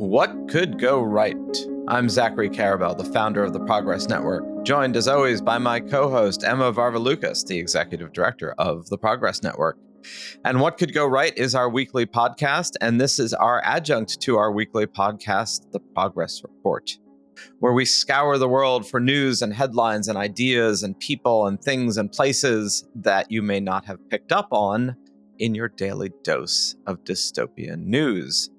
What could go right? I'm Zachary Carabell, the founder of the Progress Network, joined as always by my co-host, Emma Varvaloucas, the executive director of the Progress Network. And What Could Go Right is our weekly podcast, and this is our adjunct to our weekly podcast, The Progress Report, where we scour the world for news and headlines and ideas and people and things and places that you may not have picked up on in your daily dose of dystopian news.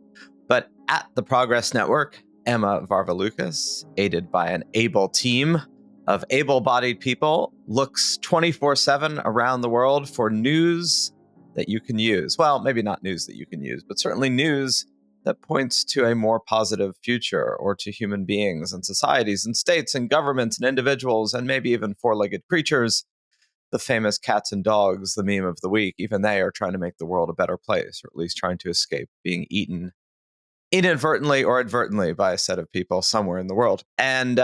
But at the Progress Network, Emma Varvaloucas, aided by an able team of able-bodied people, looks 24/7 around the world for news that you can use. Well, maybe not news that you can use, but certainly news that points to a more positive future or to human beings and societies and states and governments and individuals and maybe even four-legged creatures. The famous cats and dogs, the meme of the week, even they are trying to make the world a better place, or at least trying to escape being eaten inadvertently or advertently by a set of people somewhere in the world. And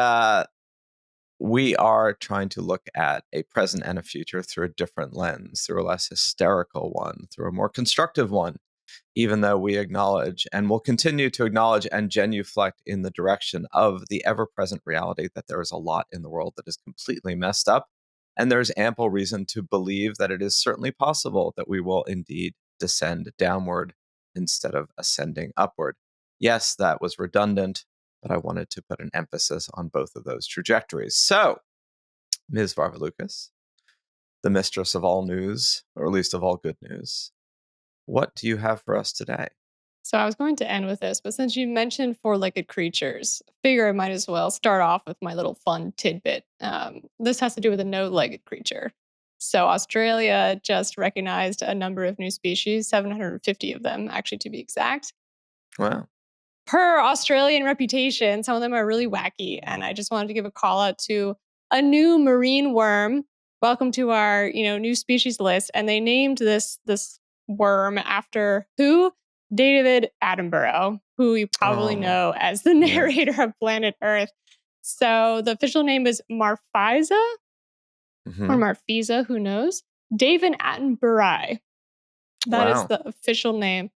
we are trying to look at a present and a future through a different lens, through a less hysterical one, through a more constructive one, even though we acknowledge and will continue to acknowledge and genuflect in the direction of the ever-present reality that there is a lot in the world that is completely messed up. And there's ample reason to believe that it is certainly possible that we will indeed descend downward instead of ascending upward. Yes, that was redundant, but I wanted to put an emphasis on both of those trajectories. So, Ms. Varvaloucas, the mistress of all news, or at least of all good news, what do you have for us today? So I was going to end with this, but since you mentioned four-legged creatures, I figure I might as well start off with my little fun tidbit. This has to do with a no-legged creature. So Australia just recognized a number of new species, 750 of them, actually, to be exact. Wow. Per Australian reputation, some of them are really wacky, and I just wanted to give a call out to a new marine worm. Welcome to our, new species list, and they named this worm after who? David Attenborough, who you probably know as the narrator of Planet Earth. So the official name is Marfiza or Marfiza, who knows? David Attenborough. That is the official name,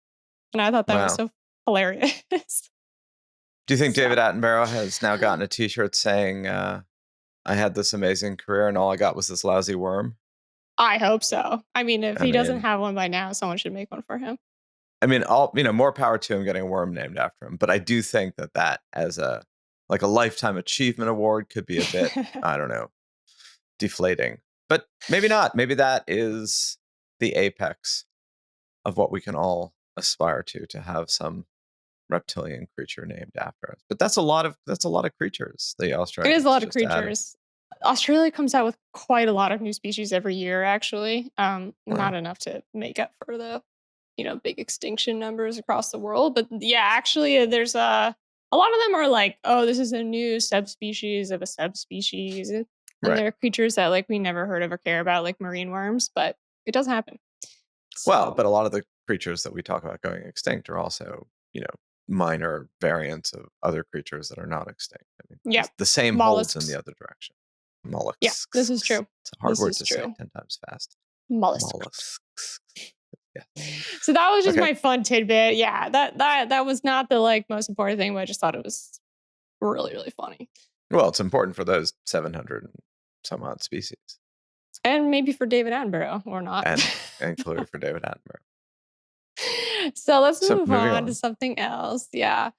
and I thought that was so hilarious. Do you think David Attenborough has now gotten a t-shirt saying, I had this amazing career and all I got was this lousy worm? I hope so. I mean, if he doesn't have one by now, someone should make one for him. I mean, more power to him getting a worm named after him. But I do think that as a lifetime achievement award could be a bit, I don't know, deflating. But maybe not. Maybe that is the apex of what we can all aspire to have some reptilian creature named after us. But that's a lot of creatures. The Australians. It is a lot of creatures. Australia comes out with quite a lot of new species every year, actually. Not enough to make up for the, big extinction numbers across the world. But yeah, actually, there's a lot of them are like, oh, this is a new subspecies of a subspecies. And there are creatures that we never heard of or care about, like marine worms, but it does happen. So, well, but a lot of the creatures that we talk about going extinct are also, minor variants of other creatures that are not extinct. I mean, the same mollusks holds in the other direction. Mollusks. Yeah, this is true. It's a hard word to say 10 times fast. Mollusks. Yeah. So that was just my fun tidbit. Yeah, that was not the most important thing, but I just thought it was really, really funny. Well, it's important for those 700 and some odd species. And maybe for David Attenborough or not. And clearly for David Attenborough. So let's move on to something else. Yeah.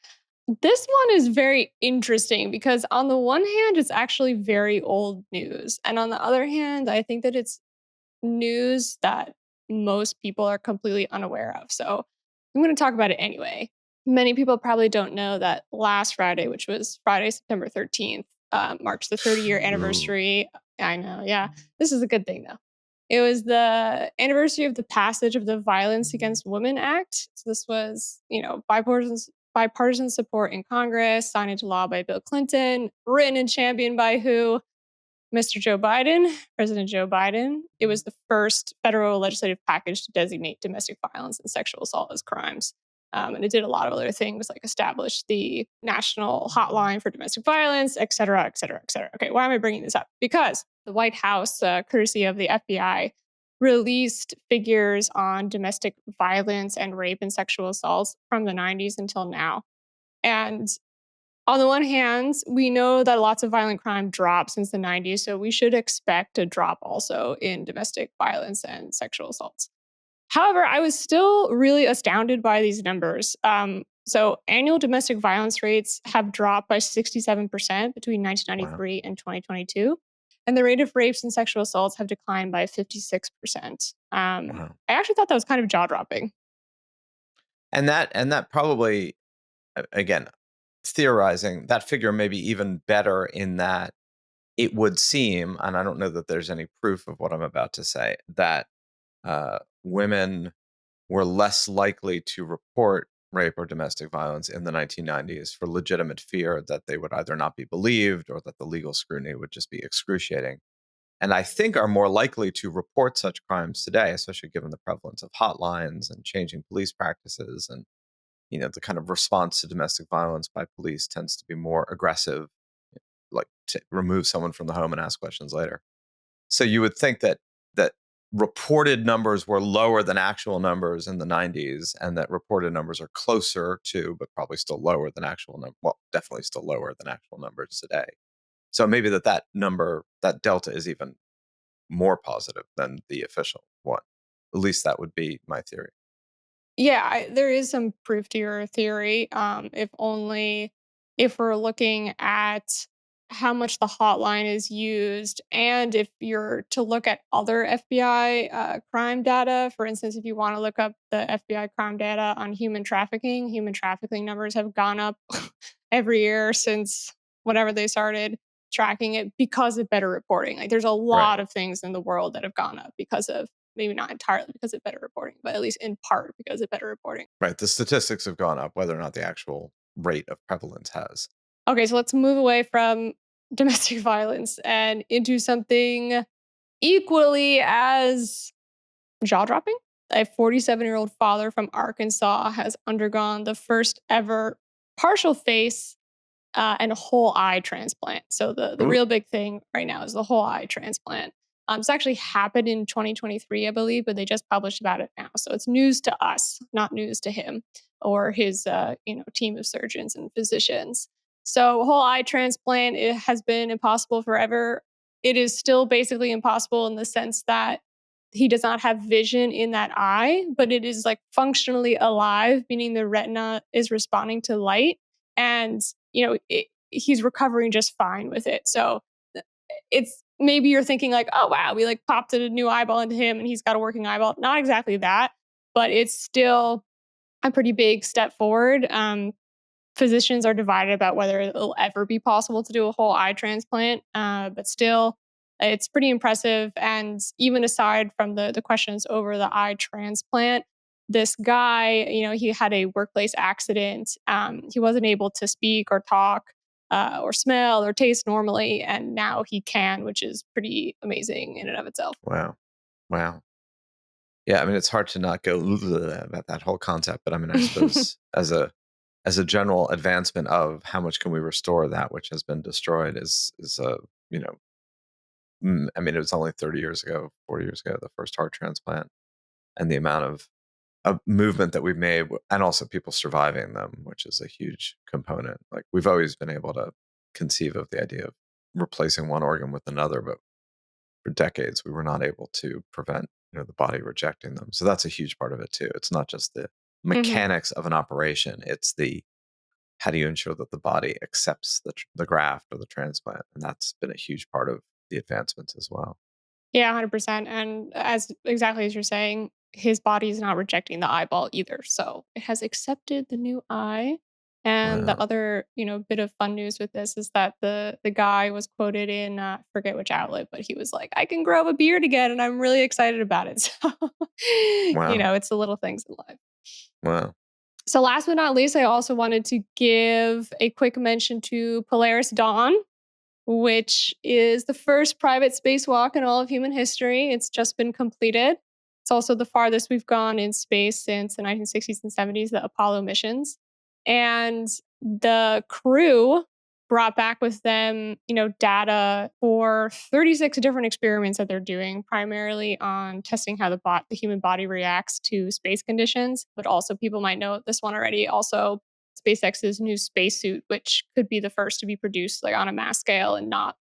This one is very interesting because on the one hand, it's actually very old news. And on the other hand, I think that it's news that most people are completely unaware of. So I'm going to talk about it anyway. Many people probably don't know that last Friday, which was Friday, September 13th, marks the 30-year anniversary. I know. Yeah. This is a good thing, though. It was the anniversary of the passage of the Violence Against Women Act. So this was, bipartisan support in Congress, signed into law by Bill Clinton, written and championed by who? Mr. Joe Biden, President Joe Biden. It was the first federal legislative package to designate domestic violence and sexual assault as crimes. And it did a lot of other things like establish the national hotline for domestic violence, et cetera, et cetera, et cetera. Okay, why am I bringing this up? Because the White House, courtesy of the FBI, released figures on domestic violence and rape and sexual assaults from the 90s until now. And on the one hand, we know that lots of violent crime dropped since the 90s, so we should expect a drop also in domestic violence and sexual assaults. However, I was still really astounded by these numbers. So annual domestic violence rates have dropped by 67% between Wow. 1993 and 2022. And the rate of rapes and sexual assaults have declined by 56%. Wow. I actually thought that was kind of jaw dropping. And that probably, again, theorizing, that figure may be even better in that it would seem, and I don't know that there's any proof of what I'm about to say, that women were less likely to report rape or domestic violence in the 1990s for legitimate fear that they would either not be believed or that the legal scrutiny would just be excruciating. And I think are more likely to report such crimes today, especially given the prevalence of hotlines and changing police practices. And, the kind of response to domestic violence by police tends to be more aggressive, like to remove someone from the home and ask questions later. So you would think that reported numbers were lower than actual numbers in the 90s, and that reported numbers are closer to, but probably still lower than actual numbers. Well, definitely still lower than actual numbers today. So maybe that number, that delta, is even more positive than the official one. At least that would be my theory. Yeah, there is some proof to your theory. If we're looking at how much the hotline is used, and if you're to look at other FBI crime data. For instance, if you want to look up the FBI crime data on human trafficking numbers have gone up every year since whenever they started tracking it because of better reporting. Like there's a Right. lot of things in the world that have gone up because of, maybe not entirely because of better reporting, but at least in part because of better reporting. Right. The statistics have gone up, whether or not the actual rate of prevalence has. Okay, so let's move away from domestic violence and into something equally as jaw dropping. A 47-year-old father from Arkansas has undergone the first ever partial face and a whole eye transplant. So the Ooh. real big thing right now is the whole eye transplant. It's actually happened in 2023, I believe, but they just published about it now. So it's news to us, not news to him or his team of surgeons and physicians. So whole eye transplant, it has been impossible forever. It is still basically impossible in the sense that he does not have vision in that eye, but it is like functionally alive, meaning the retina is responding to light. And he's recovering just fine with it. So it's, maybe you're thinking like, oh wow, we like popped a new eyeball into him and he's got a working eyeball. Not exactly that, but it's still a pretty big step forward. Physicians are divided about whether it'll ever be possible to do a whole eye transplant, but still, it's pretty impressive. And even aside from the questions over the eye transplant, this guy, he had a workplace accident. He wasn't able to speak or talk or smell or taste normally, and now he can, which is pretty amazing in and of itself. Wow. Wow. Yeah, I mean, it's hard to not go about that whole concept, but I mean, I suppose as a general advancement of how much can we restore that which has been destroyed is a, you know, I mean, it was only 30 years ago, 40 years ago, the first heart transplant, and the amount of movement that we've made, and also people surviving them, which is a huge component. Like we've always been able to conceive of the idea of replacing one organ with another, but for decades we were not able to prevent the body rejecting them. So that's a huge part of it too. It's not just the Hmm. mechanics of an operation, it's the how do you ensure that the body accepts the graft or the transplant, and that's been a huge part of the advancements as well. Yeah, 100%. And as exactly as you're saying, his body is not rejecting the eyeball either. So it has accepted the new eye. And the Wow. other, bit of fun news with this is that the guy was quoted in I forget which outlet, but he was like, "I can grow a beard again, and I'm really excited about it." So, Wow. it's the little things in life. Wow. So last but not least, I also wanted to give a quick mention to Polaris Dawn, which is the first private spacewalk in all of human history. It's just been completed. It's also the farthest we've gone in space since the 1960s and 70s, the Apollo missions. And the crew brought back with them, data for 36 different experiments that they're doing, primarily on testing how the human body reacts to space conditions. But also, people might know this one already. Also, SpaceX's new spacesuit, which could be the first to be produced like on a mass scale and not,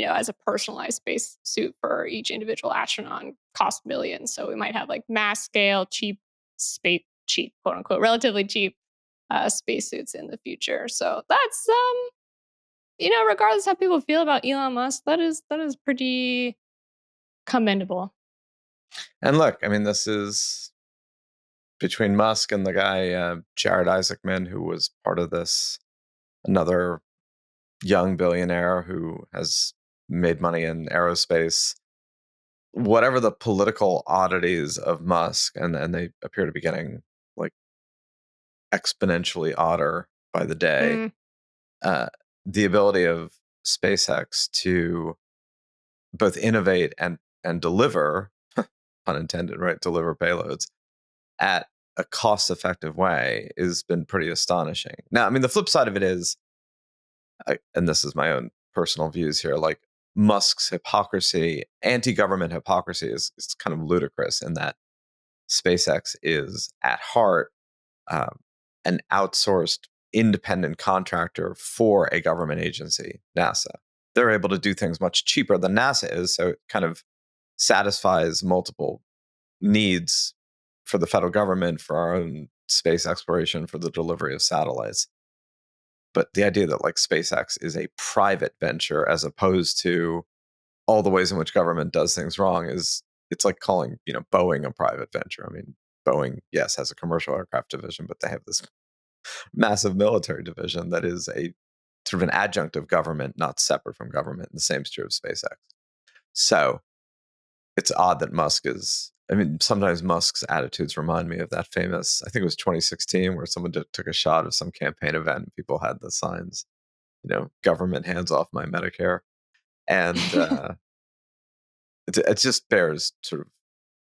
as a personalized spacesuit for each individual astronaut, cost millions. So we might have like mass scale, cheap, quote unquote, relatively cheap spacesuits in the future. So that's regardless how people feel about Elon Musk, that is pretty commendable. And look, I mean, this is between Musk and the guy Jared Isaacman, who was part of this, another young billionaire who has made money in aerospace. Whatever the political oddities of Musk, and they appear to be getting like exponentially odder by the day. The ability of SpaceX to both innovate and deliver, pun intended, right? Deliver payloads at a cost-effective way has been pretty astonishing. Now, I mean, the flip side of it is, and this is my own personal views here, like Musk's hypocrisy, anti-government hypocrisy is kind of ludicrous in that SpaceX is at heart an outsourced independent contractor for a government agency, NASA. They're able to do things much cheaper than NASA is, so it kind of satisfies multiple needs for the federal government, for our own space exploration, for the delivery of satellites. But the idea that like SpaceX is a private venture as opposed to all the ways in which government does things wrong it's like calling, Boeing a private venture. I mean, Boeing, yes, has a commercial aircraft division, but they have this massive military division that is a sort of an adjunct of government, not separate from government. And the same is true of SpaceX. So it's odd that sometimes Musk's attitudes remind me of that famous, I think it was 2016, where someone took a shot of some campaign event and people had the signs, government hands off my Medicare. And it just bears sort of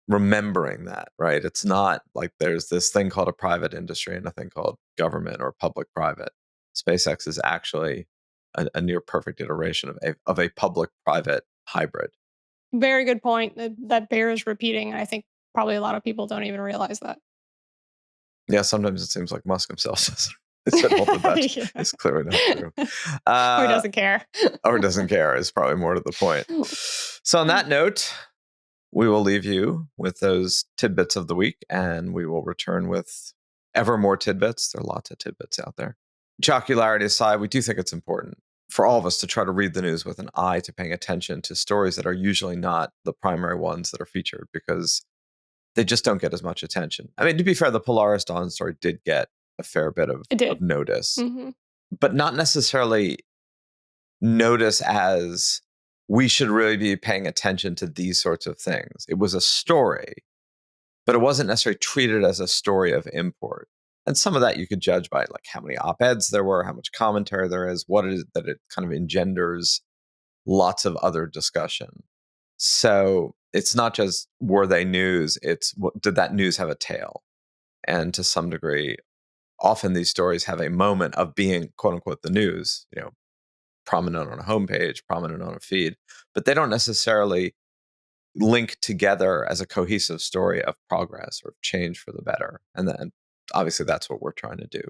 remembering that, right? It's not like there's this thing called a private industry and a thing called government or public-private. SpaceX is actually a near perfect iteration of a public-private hybrid. Very good point. That bears repeating. I think probably a lot of people don't even realize that. Yeah, sometimes it seems like Musk himself said all of that. Yeah. It's clearly not true. Or doesn't care. Or doesn't care is probably more to the point. So on that note, we will leave you with those tidbits of the week, and we will return with ever more tidbits. There are lots of tidbits out there. Jocularity aside, we do think it's important for all of us to try to read the news with an eye to paying attention to stories that are usually not the primary ones that are featured, because they just don't get as much attention. I mean, to be fair, the Polaris Dawn story did get a fair bit of notice, but not necessarily notice as we should really be paying attention to these sorts of things. It was a story, but it wasn't necessarily treated as a story of import. And some of that you could judge by like how many op-eds there were, how much commentary there is, what it is that it kind of engenders lots of other discussion. So it's not just were they news, it's did that news have a tail? And to some degree, often these stories have a moment of being quote unquote the news, prominent on a homepage, prominent on a feed, but they don't necessarily link together as a cohesive story of progress or change for the better. And then obviously that's what we're trying to do.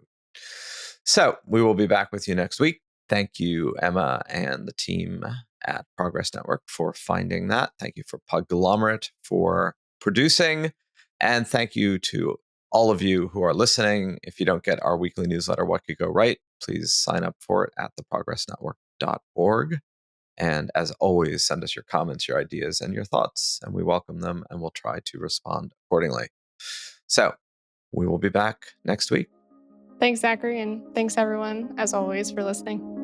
So we will be back with you next week. Thank you, Emma and the team at Progress Network for finding that. Thank you for Podglomerate for producing. And thank you to all of you who are listening. If you don't get our weekly newsletter, What Could Go Right, please sign up for it at theprogressnetwork.org. And as always, send us your comments, your ideas, and your thoughts, and we welcome them, and we'll try to respond accordingly. So we will be back next week. Thanks, Zachary, and thanks, everyone, as always, for listening.